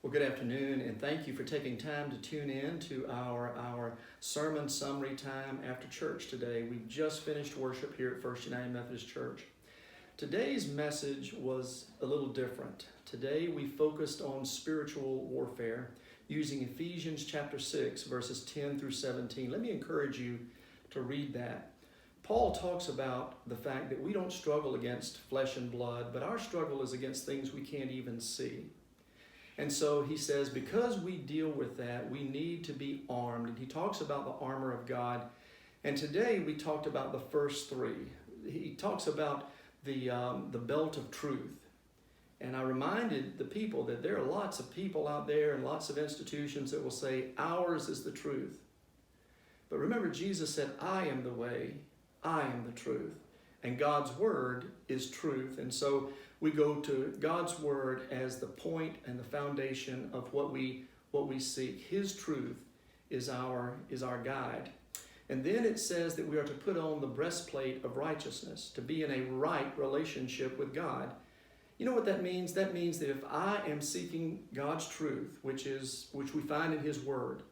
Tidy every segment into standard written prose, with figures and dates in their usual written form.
Well, good afternoon, and thank you for taking time to tune in to our sermon summary time after church today. We just finished worship here at First United Methodist Church. Today's message was a little different. Today we focused on spiritual warfare using Ephesians chapter 6, verses 10 through 17. Let me encourage you to read that. Paul talks about the fact that we don't struggle against flesh and blood, but our struggle is against things we can't even see. And so he says, because we deal with that, we need to be armed. And he talks about the armor of God. And today we talked about the first three. He talks about the belt of truth. And I reminded the people that there are lots of people out there and lots of institutions that will say, ours is the truth. But remember, Jesus said, I am the way, I am the truth. And God's word is truth. And so we go to God's word as the point and the foundation of what we seek. His truth is our guide. And then it says that we are to put on the breastplate of righteousness, to be in a right relationship with God. You know what that means? That means that if I am seeking God's truth, which we find in His word,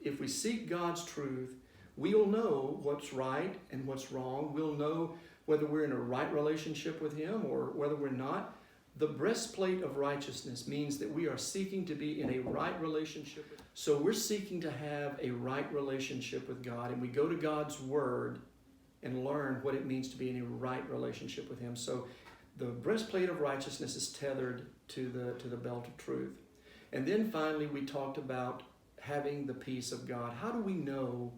if we seek God's truth, we'll know what's right and what's wrong. We'll know whether we're in a right relationship with Him or whether we're not. The breastplate of righteousness means that we are seeking to be in a right relationship. So we're seeking to have a right relationship with God, and we go to God's word and learn what it means to be in a right relationship with Him. So the breastplate of righteousness is tethered to the belt of truth. And then finally we talked about having the peace of God. How do we know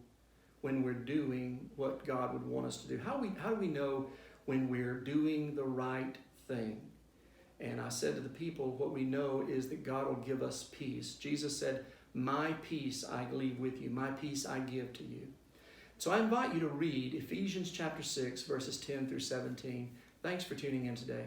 when we're doing what God would want us to do? How do we know when we're doing the right thing? And I said to the people, what we know is that God will give us peace. Jesus said, my peace I leave with you. My peace I give to you. So I invite you to read Ephesians chapter 6, verses 10 through 17. Thanks for tuning in today.